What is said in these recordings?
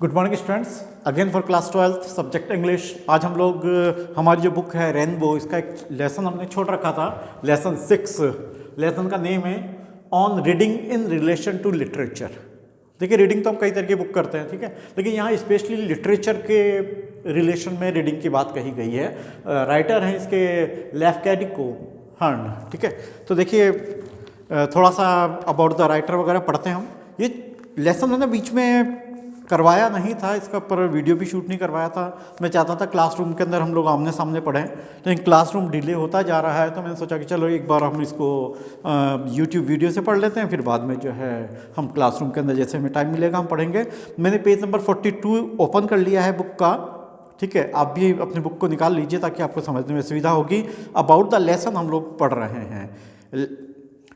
Good morning students, again for class 12th subject English. आज हम लोग हमारी जो बुक है रेनबो, इसका एक लेसन हमने छोड़ रखा था, लेसन 6। लेसन का नेम है on reading in relation to literature. देखिए, रीडिंग तो हम कई तरह की बुक करते हैं, ठीक है, लेकिन यहाँ स्पेशली लिटरेचर के रिलेशन में रीडिंग की बात कही गई है। राइटर हैं इसके लेफ्केडिको हर्न, ठीक है। तो देखिए, थोड़ा सा अबाउट द राइटर वगैरह पढ़ते हैं हम। ये लेसन मैंने बीच में करवाया नहीं था, इसका पर वीडियो भी शूट नहीं करवाया था। मैं चाहता था क्लासरूम के अंदर हम लोग आमने सामने पढ़ें, लेकिन क्लासरूम डिले होता जा रहा है, तो मैंने सोचा कि चलो एक बार हम इसको यूट्यूब वीडियो से पढ़ लेते हैं, फिर बाद में जो है हम क्लासरूम के अंदर जैसे हमें टाइम मिलेगा हम पढ़ेंगे। मैंने पेज नंबर 42 ओपन कर लिया है बुक का, ठीक है। आप भी अपनी बुक को निकाल लीजिए ताकि आपको समझने में सुविधा होगी। अबाउट द लेसन हम लोग पढ़ रहे हैं।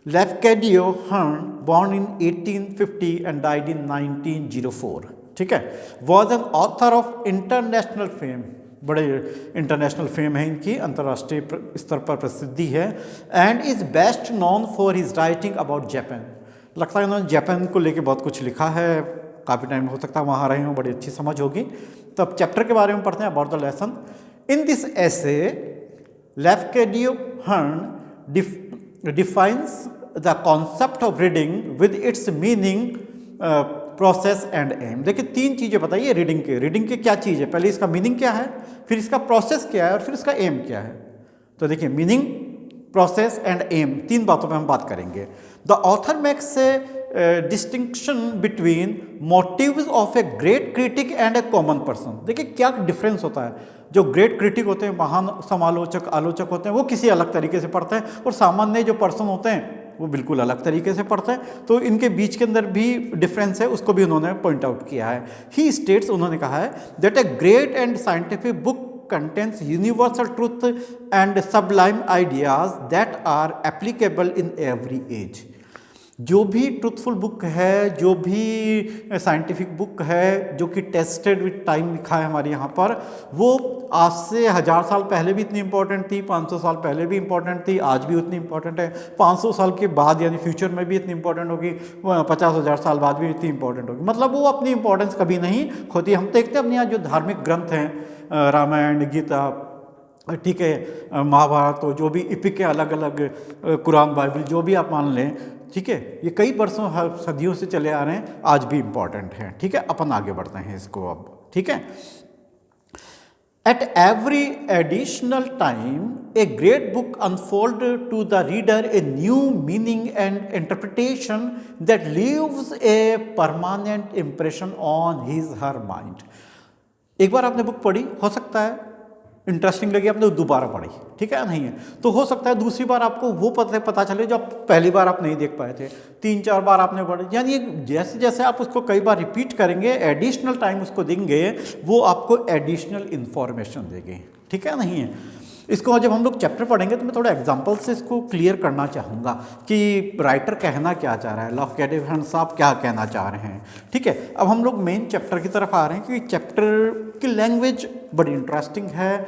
लेफ्केडियो हर्न, born in 1850 and died in 1904, ठीक है, was an author of international fame. बड़े इंटरनेशनल फेम है इनकी, अंतर्राष्ट्रीय स्तर पर प्रसिद्धि है। And is best known for his writing about Japan. लगता है उन्होंने जापान को लेके बहुत कुछ लिखा है, काफ़ी टाइम हो सकता है वहाँ रहे हों, बड़ी अच्छी समझ होगी। तो अब चैप्टर के बारे में पढ़ते हैं, about the lesson. In this essay Lafcadio Hearn defines the concept of reading with its meaning, process and aim. देखिए, तीन चीज़ें बताइए रीडिंग के। रीडिंग के क्या चीज़ है? पहले इसका मीनिंग क्या है, फिर इसका प्रोसेस क्या है, और फिर इसका एम क्या है। तो देखिए, मीनिंग, प्रोसेस एंड एम, तीन बातों पे हम बात करेंगे। The author makes a distinction between motives of a great critic and a common person. देखिए, क्या डिफरेंस होता है। जो ग्रेट क्रिटिक होते हैं, महान समालोचक, आलोचक होते हैं, वो किसी अलग तरीके से पढ़ते हैं, और सामान्य जो पर्सन होते हैं वो बिल्कुल अलग तरीके से पढ़ते हैं। तो इनके बीच के अंदर भी डिफरेंस है, उसको भी उन्होंने पॉइंट आउट किया है। ही स्टेट्स, उन्होंने कहा है, that a great and scientific book contains universal truth and sublime ideas that are applicable in every age। जो भी ट्रूथफुल बुक है, जो भी साइंटिफिक बुक है, जो कि टेस्टेड विद टाइम लिखा है हमारे यहाँ पर, वो आज से 1000 साल पहले भी इतनी इंपॉर्टेंट थी, 500 साल पहले भी इंपॉर्टेंट थी, आज भी उतनी इंपॉर्टेंट है, 500 साल के बाद यानी फ्यूचर में भी इतनी इंपॉर्टेंट होगी, 50,000 साल बाद भी इतनी इंपॉर्टेंट होगी। मतलब वो अपनी इंपॉर्टेंस कभी नहीं खोती। हम देखते हैं अपने यहाँ जो धार्मिक ग्रंथ हैं, रामायण, गीता, ठीक है, महाभारत, तो जो भी इपिक है, अलग अलग, कुरान, बाइबल, जो भी आप मान लें, ठीक है, ये कई वर्षों सदियों से चले आ रहे हैं, आज भी इम्पॉर्टेंट है, ठीक है। अपन आगे बढ़ते हैं इसको अब, ठीक है। At every additional time, a great book unfolds to the reader a new meaning and interpretation that leaves a permanent impression on his her mind। एक बार आपने बुक पढ़ी, हो सकता है इंटरेस्टिंग लगी, आपने दोबारा पढ़ी, ठीक है, नहीं है तो हो सकता है दूसरी बार आपको वो पता चले जो आप पहली बार आप नहीं देख पाए थे, 3-4 बार आपने पढ़ी। यानी जैसे जैसे आप उसको कई बार रिपीट करेंगे, एडिशनल टाइम उसको देंगे, वो आपको एडिशनल इन्फॉर्मेशन देंगे, ठीक है, नहीं है। इसको जब हम लोग चैप्टर पढ़ेंगे तो मैं थोड़ा एग्जांपल से इसको क्लियर करना चाहूँगा कि राइटर कहना क्या चाह रहा है, लेफ्केडियो हर्न साहब क्या कहना चाह रहे हैं, ठीक है। अब हम लोग मेन चैप्टर की तरफ आ रहे हैं, क्योंकि चैप्टर की लैंग्वेज बड़ी इंटरेस्टिंग है,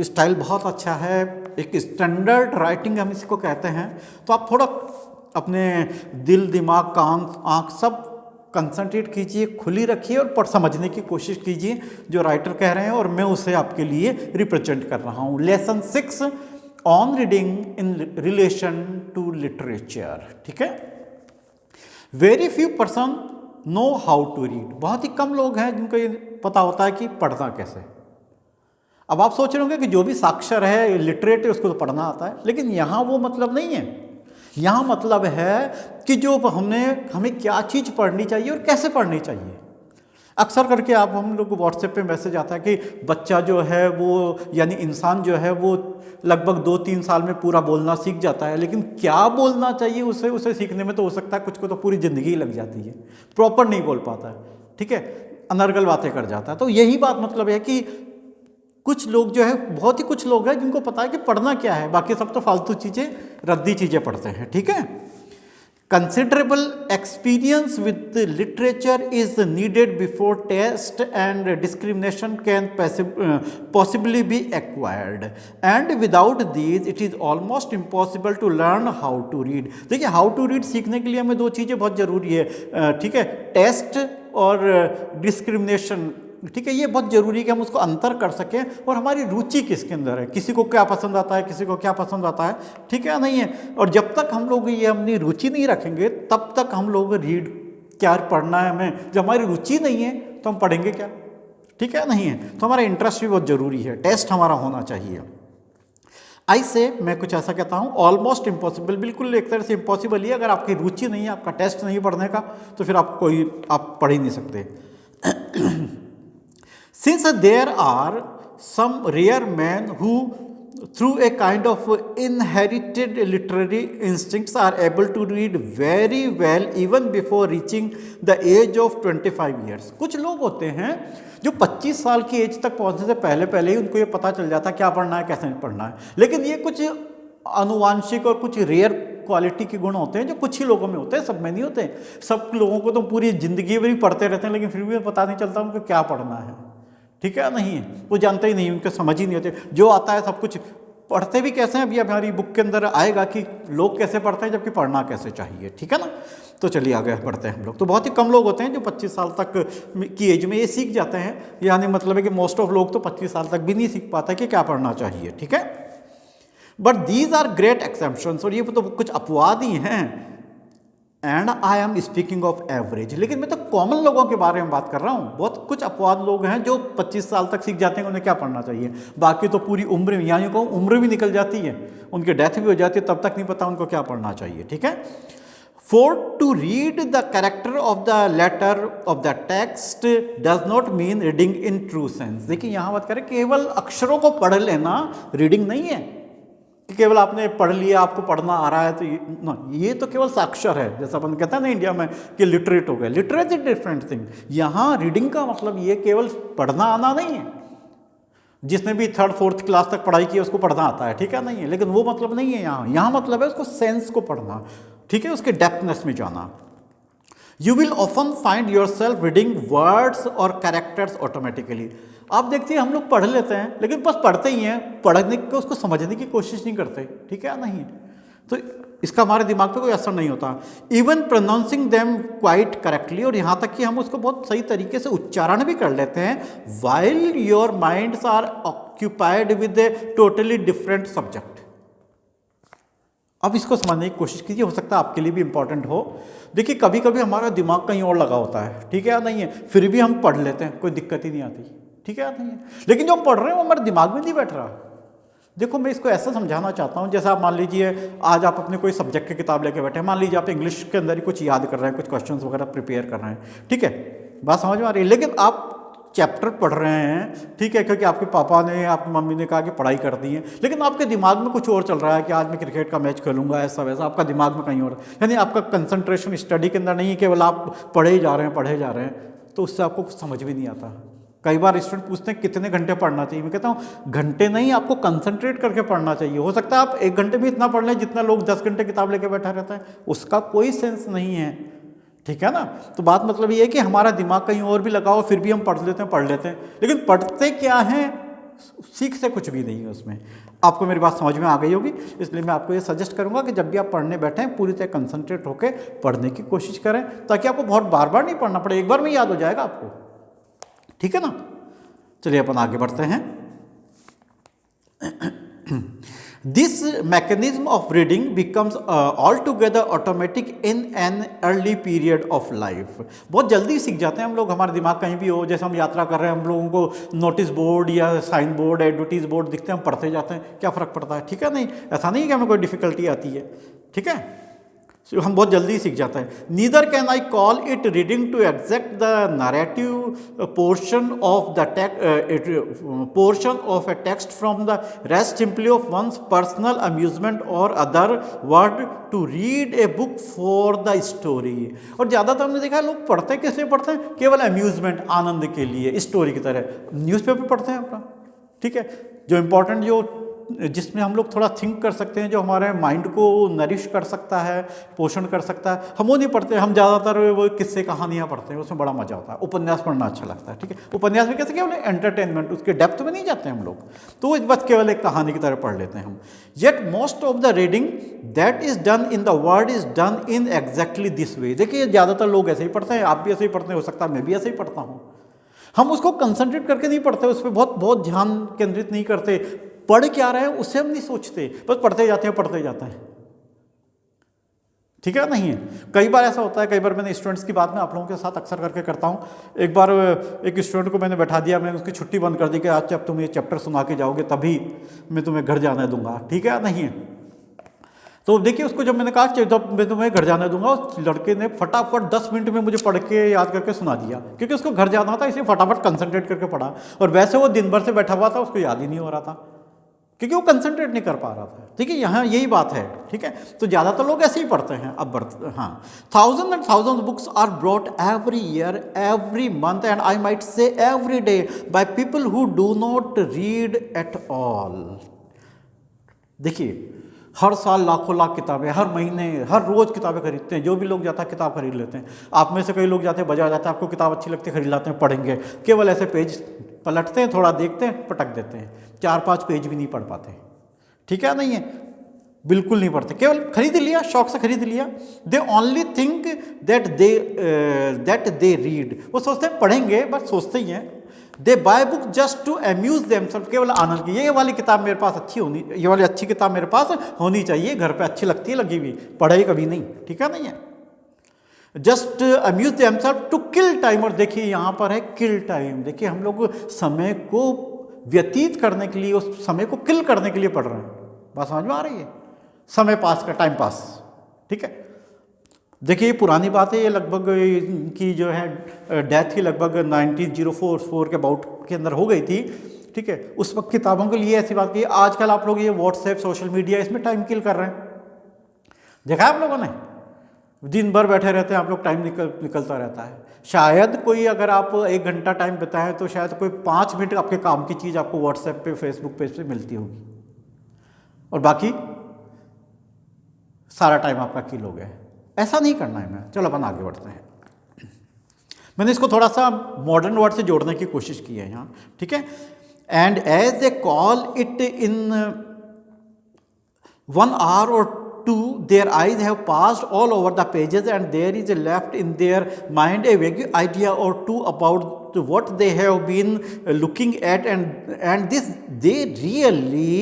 स्टाइल बहुत अच्छा है, एक स्टैंडर्ड राइटिंग हम इसको कहते हैं। तो आप थोड़ा अपने दिल, दिमाग, कान, आँख सब कंसंट्रेट कीजिए, खुली रखिए और समझने की कोशिश कीजिए जो राइटर कह रहे हैं, और मैं उसे आपके लिए रिप्रेजेंट कर रहा हूँ। Lesson 6 on reading in relation to literature, ठीक है। Very few person know how to read. बहुत ही कम लोग हैं जिनको ये पता होता है कि पढ़ना कैसे। अब आप सोच रहे होंगे कि जो भी साक्षर है, लिटरेट है, उसको तो पढ़ना आता है, लेकिन यहाँ वो मतलब नहीं है। यहाँ मतलब है कि जो हमें क्या चीज़ पढ़नी चाहिए और कैसे पढ़नी चाहिए। अक्सर करके हम लोग को व्हाट्सएप पे मैसेज आता है कि बच्चा जो है वो, यानी इंसान जो है वो लगभग 2-3 साल में पूरा बोलना सीख जाता है, लेकिन क्या बोलना चाहिए उसे सीखने में तो हो सकता है कुछ को तो पूरी ज़िंदगी लग जाती है, प्रॉपर नहीं बोल पाता है, ठीक है, अनर्गल बातें कर जाता है। तो यही बात मतलब है कि कुछ लोग जो है, बहुत ही कुछ लोग हैं जिनको पता है कि पढ़ना क्या है, बाकी सब तो फालतू चीज़ें, रद्दी चीज़ें पढ़ते हैं, ठीक है। Considerable experience with literature is needed before taste and discrimination can possibly be acquired, and without these it is almost impossible to learn how to read. देखिए, हाउ टू रीड सीखने के लिए हमें 2 चीज़ें बहुत ज़रूरी है, ठीक है, टेस्ट और डिस्क्रिमिनेशन, ठीक है, ये बहुत ज़रूरी है कि हम उसको अंतर कर सकें और हमारी रुचि किसके अंदर है, किसी को क्या पसंद आता है, किसी को क्या पसंद आता है, ठीक है नहीं है। और जब तक हम लोग ये अपनी रुचि नहीं रखेंगे तब तक हम लोग रीड क्या पढ़ना है हमें, जब हमारी रुचि नहीं है तो हम पढ़ेंगे क्या, ठीक है नहीं है। तो हमारा इंटरेस्ट भी बहुत ज़रूरी है, टेस्ट हमारा होना चाहिए। ऐसे मैं कुछ ऐसा कहता हूँ ऑलमोस्ट इम्पॉसिबल, बिल्कुल एक तरह से इम्पॉसिबल ही, अगर आपकी रुचि नहीं है, आपका टेस्ट नहीं पढ़ने का, तो फिर आप पढ़ ही नहीं सकते। Since there are some rare men who, through a kind of inherited literary instincts, are able to read very well even before reaching the age of 25 years. कुछ लोग होते हैं जो 25 साल की एज तक पहुंचने से पहले पहले ही उनको ये पता चल जाता है क्या पढ़ना है, कैसे नहीं पढ़ना है। लेकिन ये कुछ आनुवांशिक और कुछ रेयर क्वालिटी के गुण होते हैं जो कुछ ही लोगों में होते हैं, सब में नहीं होते। सब लोगों को तो पूरी जिंदगी में ही पढ़ते रहते हैं, लेकिन फिर भी पता नहीं चलता उनको क्या पढ़ना है, ठीक है नहीं है, वो जानते ही नहीं, उनके समझ ही नहीं होते। जो आता है सब कुछ पढ़ते भी कैसे हैं, अभी हमारी बुक के अंदर आएगा कि लोग कैसे पढ़ते हैं जबकि पढ़ना कैसे चाहिए, ठीक है ना। तो चलिए आगे बढ़ते हैं हम लोग। तो बहुत ही कम लोग होते हैं जो 25 साल तक की एज में ये सीख जाते हैं, यानी मतलब है कि मोस्ट ऑफ लोग तो 25 साल तक भी नहीं सीख पाते कि क्या पढ़ना चाहिए, ठीक है। But these are great exceptions, और ये तो कुछ अपवाद ही हैं। And I am speaking of average, लेकिन मैं तो कॉमन लोगों के बारे में बात कर रहा हूँ। बहुत कुछ अपवाद लोग हैं जो 25 साल तक सीख जाते हैं उन्हें क्या पढ़ना चाहिए, बाकी तो पूरी उम्र में, यानी कहूँ उम्र भी निकल जाती है, उनकी डेथ भी हो जाती है, तब तक नहीं पता उनको क्या पढ़ना चाहिए, ठीक है। For to read the character of the letter of the text does not mean reading in true sense. देखिए यहाँ बात करें केवल अक्षरों को पढ़ लेना रीडिंग नहीं है कि केवल आपने पढ़ लिया, आपको पढ़ना आ रहा है तो ये तो केवल साक्षर है, जैसा अपन कहते हैं ना इंडिया में कि लिटरेट हो गया। Literate is different thing. यहाँ रीडिंग का मतलब ये केवल पढ़ना आना नहीं है। जिसने भी 3rd 4th क्लास तक पढ़ाई की उसको पढ़ना आता है, ठीक है नहीं है, लेकिन वो मतलब नहीं है यहाँ मतलब है उसको सेंस को पढ़ना, ठीक है, उसके डेप्थनेस में जाना। You will often find your self reading words और कैरेक्टर्स ऑटोमेटिकली। आप देखते हैं हम लोग पढ़ लेते हैं लेकिन बस पढ़ते ही हैं, पढ़ने को उसको समझने की कोशिश नहीं करते, ठीक है नहीं, तो इसका हमारे दिमाग पे कोई असर नहीं होता। Even pronouncing them quite correctly, और यहाँ तक कि हम उसको बहुत सही तरीके से उच्चारण भी कर लेते हैं। While your minds are occupied with a totally different subject. अब इसको समझने की कोशिश कीजिए, हो सकता है आपके लिए भी इंपॉर्टेंट हो। देखिए कभी कभी हमारा दिमाग कहीं और लगा होता है, ठीक है नहीं है, फिर भी हम पढ़ लेते हैं, कोई दिक्कत ही नहीं आती, ठीक है नहीं है, लेकिन जो हम पढ़ रहे हैं वो हमारे दिमाग में नहीं बैठ रहा। देखो मैं इसको ऐसा समझाना चाहता हूँ, जैसे आप मान लीजिए आज आप अपने कोई सब्जेक्ट की किताब लेके बैठे हैं, मान लीजिए आप इंग्लिश के अंदर ही कुछ याद कर रहे हैं, कुछ क्वेश्चंस वगैरह प्रिपेयर कर रहे हैं, ठीक है, बात समझ में आ रही है, लेकिन आप चैप्टर पढ़ रहे हैं, ठीक है, क्योंकि आपके पापा ने आपकी मम्मी ने कहा कि पढ़ाई कर दी है, लेकिन आपके दिमाग में कुछ और चल रहा है कि आज मैं क्रिकेट का मैच खेलूंगा, ऐसा वैसा, आपका दिमाग में कहीं और, यानी आपका कंसंट्रेशन स्टडी के अंदर नहीं है, केवल आप पढ़े जा रहे हैं, तो उससे आपको कुछ समझ भी नहीं आता। कई बार स्टूडेंट पूछते हैं कितने घंटे पढ़ना चाहिए, मैं कहता हूँ घंटे नहीं, आपको कंसंट्रेट करके पढ़ना चाहिए। हो सकता है आप 1 घंटे भी इतना पढ़ लें जितना लोग 10 घंटे किताब लेके बैठा रहता है, उसका कोई सेंस नहीं है, ठीक है ना। तो बात मतलब ये है कि हमारा दिमाग कहीं और भी लगा हो, फिर भी हम पढ़ लेते हैं, लेकिन पढ़ते क्या हैं, सीखते कुछ भी नहीं है उसमें। आपको मेरी बात समझ में आ गई होगी, इसलिए मैं आपको ये सजेस्ट करूंगा कि जब भी आप पढ़ने बैठें पूरी तरह कंसंट्रेट होकर पढ़ने की कोशिश करें, ताकि आपको बहुत बार बार नहीं पढ़ना पड़े, एक बार में याद हो जाएगा आपको, ठीक है ना। चलिए अपन आगे बढ़ते हैं। This mechanism of reading becomes all together automatic in an early period of life. बहुत जल्दी सीख जाते हैं हम लोग, हमारा दिमाग कहीं भी हो, जैसे हम यात्रा कर रहे हैं, हम लोगों को नोटिस बोर्ड या साइन बोर्ड एडवर्टीज बोर्ड दिखते हैं, हम पढ़ते जाते हैं, क्या फ़र्क पड़ता है, ठीक है नहीं, ऐसा नहीं कि हमें कोई डिफिकल्टी आती है, ठीक है, हम बहुत जल्दी सीख जाते हैं। Neither can I call it reading to exact the narrative portion of a text from the rest simply of one's personal amusement और other word to read a book for the story. और ज़्यादातर हमने देखा है लोग पढ़ते किस लिए पढ़ते हैं, केवल अम्यूजमेंट, आनंद के लिए, स्टोरी की तरह न्यूज़पेपर पढ़ते हैं अपना, ठीक है, जो इम्पोर्टेंट जो जिसमें हम लोग थोड़ा थिंक कर सकते हैं, जो हमारे माइंड को नरिश कर सकता है, पोषण कर सकता है, हम वो नहीं पढ़ते। हम ज़्यादातर वो किस्से कहानियाँ पढ़ते हैं, उसमें बड़ा मजा आता है। उपन्यास पढ़ना अच्छा लगता है, ठीक है। उपन्यास में कैसे केवल एंटरटेनमेंट, उसके डेप्थ में नहीं जाते हम लोग, तो वो बस केवल एक कहानी की तरह पढ़ लेते हैं हम। Yet most of the reading that is done in the world is done in exactly this way. देखिए ज़्यादातर लोग ऐसे ही पढ़ते हैं, आप भी ऐसे ही पढ़ते हैं, हो सकता है मैं भी ऐसे ही पढ़ता हूँ। हम उसको कंसंट्रेट करके नहीं पढ़ते, उस पर बहुत बहुत ध्यान केंद्रित नहीं करते, पढ़ क्या रहे हैं उससे हम नहीं सोचते, बस पढ़ते जाते हैं, पढ़ते जाते हैं, ठीक है। नहीं है, कई बार ऐसा होता है, कई बार मैंने स्टूडेंट्स की बात में आप लोगों के साथ अक्सर करके करता हूँ। एक बार एक स्टूडेंट को मैंने बैठा दिया, मैंने उसकी छुट्टी बंद कर दी कि आज जब तुम ये चैप्टर सुना के जाओगे तभी मैं तुम्हें घर जाने दूंगा, ठीक है। नहीं है, तो देखिए उसको जब मैंने कहा जब मैं तुम्हें घर जाने दूंगा, उस लड़के ने फटाफट 10 मिनट में मुझे पढ़ के याद करके सुना दिया, क्योंकि उसको घर जाना था, इसलिए फटाफट कंसंट्रेट करके पढ़ा। और वैसे वो दिन भर से बैठा हुआ था, उसको याद ही नहीं हो रहा था, क्योंकि वो कंसंट्रेट नहीं कर पा रहा था, ठीक है। यहाँ यही बात है, ठीक है। तो ज़्यादातर लोग ऐसे ही पढ़ते हैं। अब हाँ, thousand and thousand books are brought every year, every month, and I might say every day by people who do not read at all. देखिए हर साल लाखों लाख किताबें, हर महीने, हर रोज़ किताबें खरीदते हैं। जो भी लोग जाता है किताब खरीद लेते हैं। आप में से कई लोग जाते हैं बाजार, जाते हैं, आपको किताब अच्छी लगती है, खरीद लाते हैं, पढ़ेंगे, केवल ऐसे पेज पलटते हैं, थोड़ा देखते हैं, पटक देते हैं, 4-5 पेज भी नहीं पढ़ पाते, ठीक है। नहीं है, बिल्कुल नहीं पढ़ते, केवल खरीद लिया, शौक से खरीद लिया। They only think that they read, वो सोचते हैं पढ़ेंगे, बस सोचते ही हैं। They buy book just to amuse themselves, केवल आनंद की, ये वाली किताब मेरे पास अच्छी होनी, ये वाली अच्छी किताब मेरे पास होनी चाहिए, घर पे अच्छी लगती है लगी हुई, पढ़ाई कभी नहीं, ठीक है। नहीं है, just amuse themselves to kill time. और देखिए यहाँ पर है किल टाइम, देखिए हम लोग समय को व्यतीत करने के लिए, उस समय को किल करने के लिए पढ़ रहे हैं। बात समझ में आ रही है? समय पास का, टाइम पास, ठीक है। देखिए ये पुरानी बात है, ये लगभग इनकी जो है डेथ ही लगभग 1904 के अबाउट के अंदर हो गई थी, ठीक है। उस वक्त किताबों के लिए ऐसी बात की। आजकल आप लोग ये व्हाट्सएप, सोशल मीडिया, इसमें टाइम किल कर रहे हैं, देखा आप लोगों ने? दिन भर बैठे रहते हैं आप लोग, टाइम निकलता रहता है। शायद कोई, अगर आप 1 घंटा टाइम बिताएं तो शायद कोई 5 मिनट आपके काम की चीज़ आपको व्हाट्सएप पे, फेसबुक पेज पे मिलती होगी, और बाकी सारा टाइम आपका किल हो गया है। ऐसा नहीं करना है। मैं चलो अपन आगे बढ़ते हैं। मैंने इसको थोड़ा सा मॉडर्न वर्ड से जोड़ने की कोशिश की है यहाँ, ठीक है। And as they call it in 1 hour or 2, their eyes have passed all over the pages, and there is left in their mind a vague idea or two about what they have been looking at, and this they really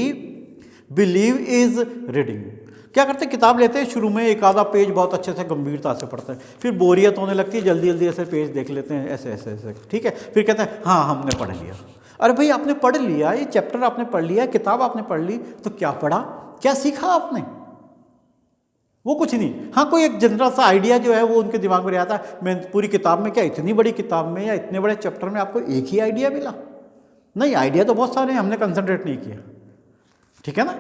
believe is reading. क्या करते हैं, किताब लेते हैं, शुरू में एक आधा पेज बहुत अच्छे से गंभीरता से पढ़ते हैं, फिर बोरियत होने लगती है, जल्दी जल्दी ऐसे पेज देख लेते हैं, ऐसे ऐसे ऐसे, ठीक है। फिर कहते हैं हाँ हमने पढ़ लिया। अरे भाई आपने पढ़ लिया, ये चैप्टर आपने पढ़ लिया, किताब आपने पढ़ ली, तो क्या पढ़ा, क्या सीखा आपने? वो कुछ नहीं। हाँ, कोई एक जनरल सा आइडिया जो है वो उनके दिमाग में आता है। मैं पूरी किताब में, क्या इतनी बड़ी किताब में या इतने बड़े चैप्टर में आपको एक ही आइडिया मिला? नहीं, आइडिया तो बहुत सारे हैं, हमने कंसंट्रेट नहीं किया, ठीक है ना।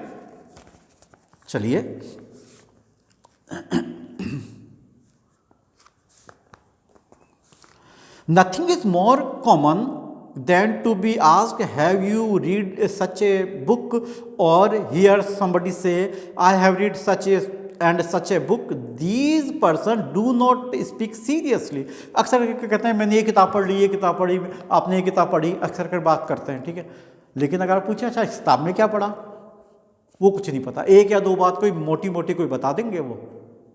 चलिए nothing is more common than to be asked, have you read such a book, or hear somebody say, I have read such a and such a book. These person do not speak seriously. अक्सर कहते हैं मैंने ये किताब पढ़ ली, ये किताब पढ़ी, आपने ये किताब पढ़ी, अक्सर कर बात करते हैं, ठीक है। लेकिन अगर आप पूछें अच्छा इस किताब में क्या पढ़ा, वो कुछ नहीं पता। 1 या 2 बात कोई मोटी मोटी कोई बता देंगे, वो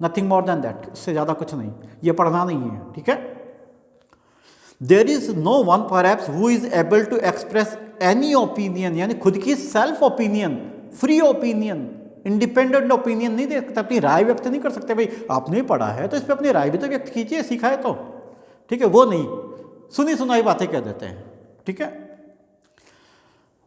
नथिंग मोर देन दैट, इससे ज़्यादा कुछ नहीं, ये पढ़ना नहीं है, ठीक है। There is no one perhaps who is able to express any opinion, यानी खुद की self opinion, free opinion, independent opinion नहीं दे सकते, अपनी राय व्यक्त नहीं कर सकते। भाई आपने पढ़ा है तो इस पर अपनी राय भी तो व्यक्त कीजिए, सीखा है तो, ठीक है। वो नहीं, सुनी सुनाई बातें कह देते हैं, ठीक है।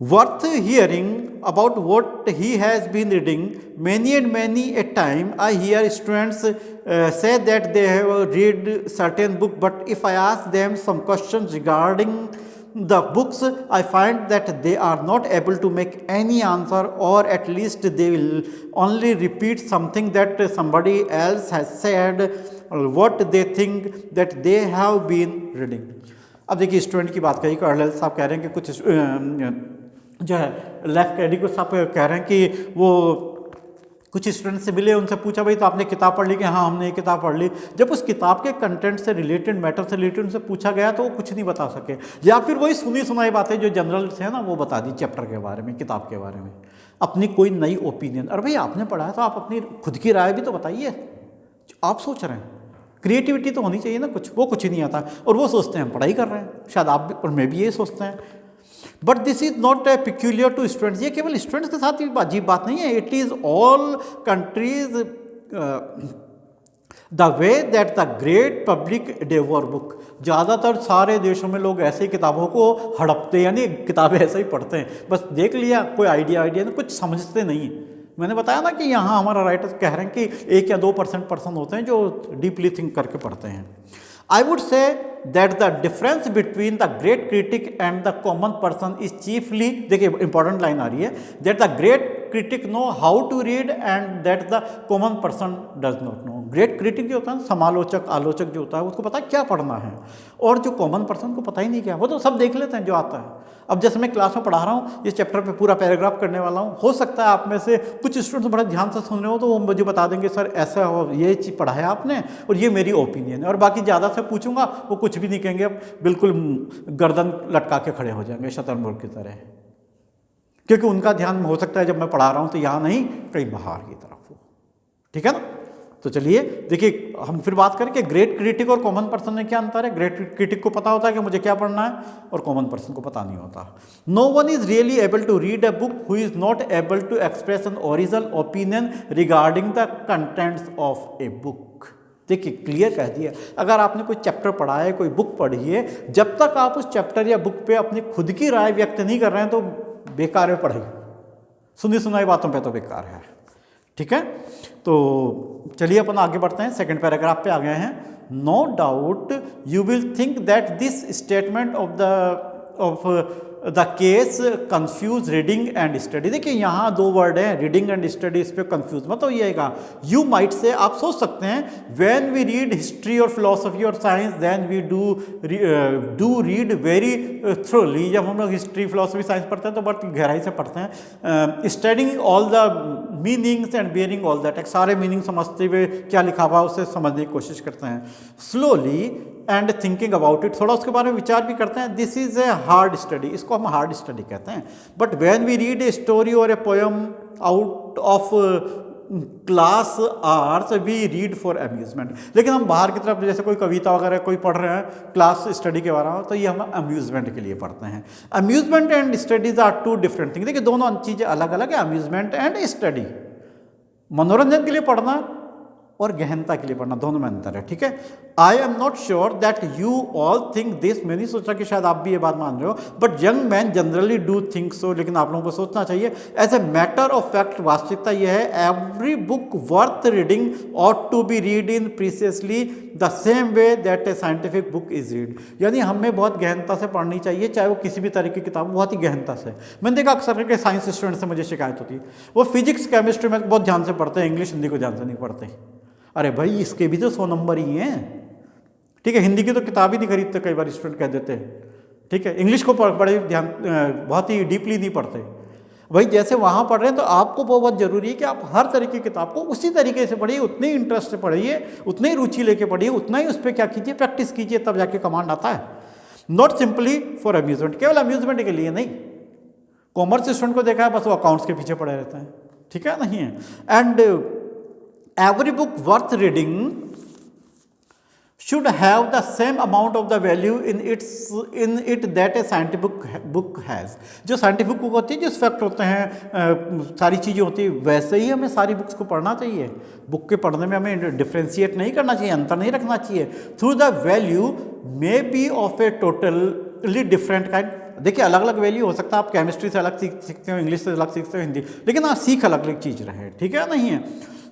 worth hearing about what he has been reading. Many and many a time I hear students say that they have read certain book, but if I ask them some questions regarding the books, I find that they are not able to make any answer, or at least they will only repeat something that somebody else has said, or what they think that they have been reading. अब देखिए student की बात कही, colonel साहब कह रहे हैं कि कुछ जो है लेफ्ट एडिक्स आप कह रहे हैं कि वो कुछ स्टूडेंट से मिले, उनसे पूछा भाई तो आपने किताब पढ़ ली कि हाँ हमने ये किताब पढ़ ली। जब उस किताब के कंटेंट से रिलेटेड, मैटर से रिलेटेड उनसे पूछा गया तो वो कुछ नहीं बता सके, या फिर वही सुनी सुनाई बातें जो जनरल से है ना वो बता दी चैप्टर के बारे में, किताब के बारे में, अपनी कोई नई ओपिनियन। अरे भाई आपने पढ़ा है तो आप अपनी खुद की राय भी तो बताइए, आप सोच रहे हैं, क्रिएटिविटी तो होनी चाहिए ना कुछ, वो कुछ ही नहीं आता और वो सोचते हैं हम पढ़ाई कर रहे हैं, शायद आप भी और मैं भी ये सोचते हैं। But this is not peculiar to students, ये केवल स्टूडेंट्स के साथ ही अजीब बात नहीं है, it is all countries the way that the great public devour book. ज़्यादातर सारे देशों में लोग ऐसे ही किताबों को हड़पते, यानी किताबें ऐसे ही पढ़ते हैं, बस देख लिया कोई आइडिया नहीं, कुछ समझते नहीं। मैंने बताया ना कि यहाँ हमारा राइटर्स कह रहे हैं कि 1 या 2% पर्सन होते हैं जो डीपली थिंक करके पढ़ते हैं। I would say that the difference between the great critic and the common person is chiefly, देखिए इंपॉर्टेंट लाइन आ रही है, that the great critic know how to read and that the common person does not know। Great critic जो होता है, समालोचक आलोचक जो होता है, उसको पता है क्या पढ़ना है, और जो कॉमन पर्सन को पता ही नहीं क्या, वो तो सब देख लेते हैं जो आता है। अब जैसे मैं क्लास में पढ़ा रहा हूँ, इस चैप्टर पे पूरा पैराग्राफ करने वाला हूँ, हो सकता है आप में से कुछ स्टूडेंट्स बड़ा ध्यान से सुन रहे हो तो वो मुझे बता देंगे सर ऐसा हो, ये चीज़ पढ़ाया आपने और ये मेरी ओपिनियन है, और बाकी ज़्यादा से पूछूंगा वो कुछ भी नहीं कहेंगे, अब बिल्कुल गर्दन लटका के खड़े हो जाएंगे शतरंज की तरह, क्योंकि उनका ध्यान हो सकता है जब मैं पढ़ा रहा हूँ तो यहाँ नहीं, कहीं बाहर की तरफ हो। ठीक है ना? तो चलिए देखिए हम फिर बात करें कि ग्रेट क्रिटिक और कॉमन पर्सन में क्या अंतर है। ग्रेट क्रिटिक को पता होता है कि मुझे क्या पढ़ना है, और कॉमन पर्सन को पता नहीं होता। No one is really able to read a book who is not able to express an original opinion regarding the contents of a book. देखिए क्लियर कह दिया, अगर आपने कोई चैप्टर पढ़ा है, कोई बुक पढ़ी है, जब तक आप उस चैप्टर या बुक पे अपनी खुद की राय व्यक्त नहीं कर रहे हैं तो बेकार है पढ़ाई, सुनी सुनाई बातों पे तो बेकार है। ठीक है, तो चलिए अपन आगे बढ़ते हैं, सेकंड पैराग्राफ पे आ गए हैं। No doubt you will think that this statement of the case confuse reading and study. देखिए यहाँ 2 वर्ड हैं, रीडिंग एंड स्टडी, इस पर कंफ्यूज मत होइएगा। यू माइट से, आप सोच सकते हैं, व्हेन वी रीड हिस्ट्री और फिलोसफी और science then we do read very thoroughly. जब हम लोग हिस्ट्री फिलोसफी साइंस पढ़ते हैं तो बहुत गहराई से पढ़ते हैं। Studying all the meanings and bearing all that, एक सारे मीनिंग समझते हुए क्या लिखा हुआ उसे समझने की कोशिश करते हैं। Slowly and thinking about it, थोड़ा उसके बारे में विचार भी करते हैं। This is a hard study, इसको हम हार्ड स्टडी कहते हैं। But when we read a story और a poem out of class hours we read for amusement. लेकिन हम बाहर की तरफ जैसे कोई कविता वगैरह कोई पढ़ रहे हैं क्लास स्टडी के बारे में, तो ये हम अम्यूजमेंट के लिए पढ़ते हैं। Amusement and studies are 2 different thing. देखिए दोनों चीज़ें अलग अलग है, अम्यूजमेंट एंड स्टडी, मनोरंजन के लिए पढ़ना और गहनता के लिए पढ़ना, दोनों में अंतर है। ठीक है, I am not sure that you all think this, मैं नहीं सोचा कि शायद आप भी ये बात मान रहे हो, but young man generally do think so, लेकिन आप लोगों को सोचना चाहिए। As a matter of fact, वास्तविकता यह है, every book worth reading ought to be read in precisely the same way that a scientific book is read. यानी हमें बहुत गहनता से पढ़नी चाहिए, चाहे वो किसी भी तरह की किताब, बहुत ही गहनता से। मैंने देखा अक्सर करके साइंस स्टूडेंट से मुझे शिकायत होती है, वो फिजिक्स केमिस्ट्री में बहुत ध्यान से पढ़ते हैं, इंग्लिश हिंदी को ध्यान से नहीं पढ़ते। अरे भाई इसके भी तो 100 नंबर ही हैं। ठीक है, हिंदी की तो किताब ही नहीं खरीदते कई बार स्टूडेंट कह देते हैं। ठीक है, इंग्लिश को बड़े ध्यान, बहुत ही डीपली नहीं पढ़ते। भाई जैसे वहाँ पढ़ रहे हैं तो आपको बहुत ज़रूरी है कि आप हर तरह की किताब को उसी तरीके से पढ़िए, उतने ही इंटरेस्ट से पढ़िए, उतनी ही रुचि लेके पढ़िए, उतना ही उस पर क्या कीजिए, प्रैक्टिस कीजिए, तब जाके कमांड आता है। नॉट सिंपली फॉर अम्यूजमेंट, केवल अम्यूजमेंट के लिए नहीं। कॉमर्स स्टूडेंट को देखा है बस वो अकाउंट्स के पीछे पड़े रहते हैं। ठीक है, नहीं है। And every book worth reading should have the same amount of the value in it that a scientific book has। जो साइंटिफिक बुक होती है, जो फैक्ट होते हैं, सारी चीज़ें होती है, वैसे ही हमें सारी बुक्स को पढ़ना चाहिए। बुक के पढ़ने में हमें डिफ्रेंशिएट नहीं करना चाहिए, अंतर नहीं रखना चाहिए। Through the value may be of A totally different kind. देखिए अलग अलग वैल्यू हो सकता है, आप केमिस्ट्री से अलग सीखते हो, इंग्लिश से अलग सीखते हो, हिंदी, लेकिन हाँ सीख अलग अलग चीज़ रहे। ठीक है, नहीं है।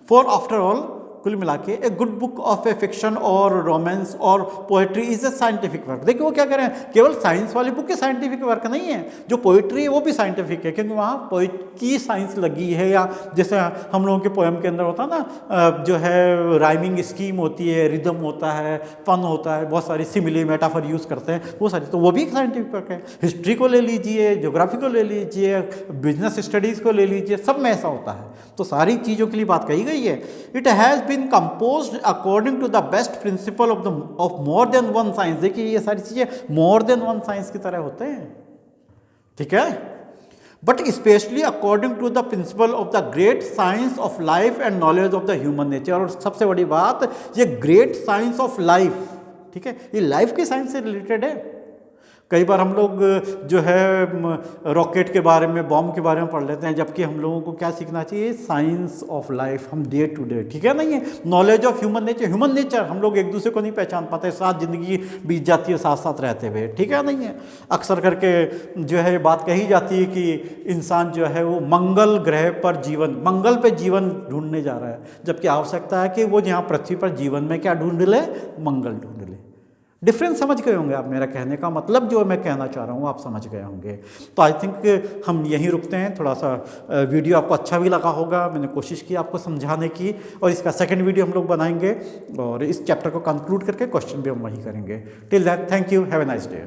For after all, कुल मिला के a good book of A fiction और रोमांस और poetry is a scientific work. देखिए वो क्या कह रहे हैं, केवल साइंस वाली बुक ही साइंटिफिक वर्क नहीं है, जो पोइट्री है वो भी साइंटिफिक है, क्योंकि वहाँ पोइट की साइंस लगी है। या जैसे हम लोगों के पोएम के अंदर होता है ना, जो है राइमिंग स्कीम होती है, रिदम होता है, फन होता है, बहुत सारी सिमिली मेटाफर यूज़ करते हैं, वो सारी, तो वो भी एक साइंटिफिक वर्क है। हिस्ट्री को ले लीजिए, ज्योग्राफी को ले लीजिए, बिजनेस स्टडीज़ को ले लीजिए, सब में ऐसा होता है। तो सारी चीज़ों के लिए बात कही गई है। It has been composed according to the best principle of more than one science. देखिए ये सारी चीज़ें मोर देन वन साइंस की तरह होते हैं, ठीक है, but specially according to the principle of the great science of life and knowledge of the human nature. और सबसे बड़ी बात, ये ग्रेट साइंस ऑफ लाइफ, ठीक है, ये लाइफ की साइंस से रिलेटेड है। कई बार हम लोग जो है रॉकेट के बारे में, बॉम्ब के बारे में पढ़ लेते हैं, जबकि हम लोगों को क्या सीखना चाहिए, साइंस ऑफ लाइफ, हम डे टू डे, ठीक है, नहीं है, knowledge of human nature. Human nature हम लोग एक दूसरे को नहीं पहचान पाते, साथ जिंदगी बीत जाती है साथ साथ रहते हुए, ठीक है, नहीं है। अक्सर करके जो है बात कही जाती है कि इंसान जो है वो मंगल ग्रह पर जीवन, मंगल पे जीवन ढूंढने जा रहा है, जबकि आवश्यकता है कि वो यहाँ पृथ्वी पर जीवन में क्या ढूंढ ले, मंगल ढूंढ ले। डिफरेंस समझ गए होंगे आप, मेरा कहने का मतलब जो मैं कहना चाह रहा हूँ आप समझ गए होंगे। तो आई थिंक हम यहीं रुकते हैं। थोड़ा सा वीडियो आपको अच्छा भी लगा होगा, मैंने कोशिश की आपको समझाने की, और इसका सेकंड वीडियो हम लोग बनाएंगे और इस चैप्टर को कंक्लूड करके क्वेश्चन भी हम वही करेंगे। Till that, thank you, have a nice day.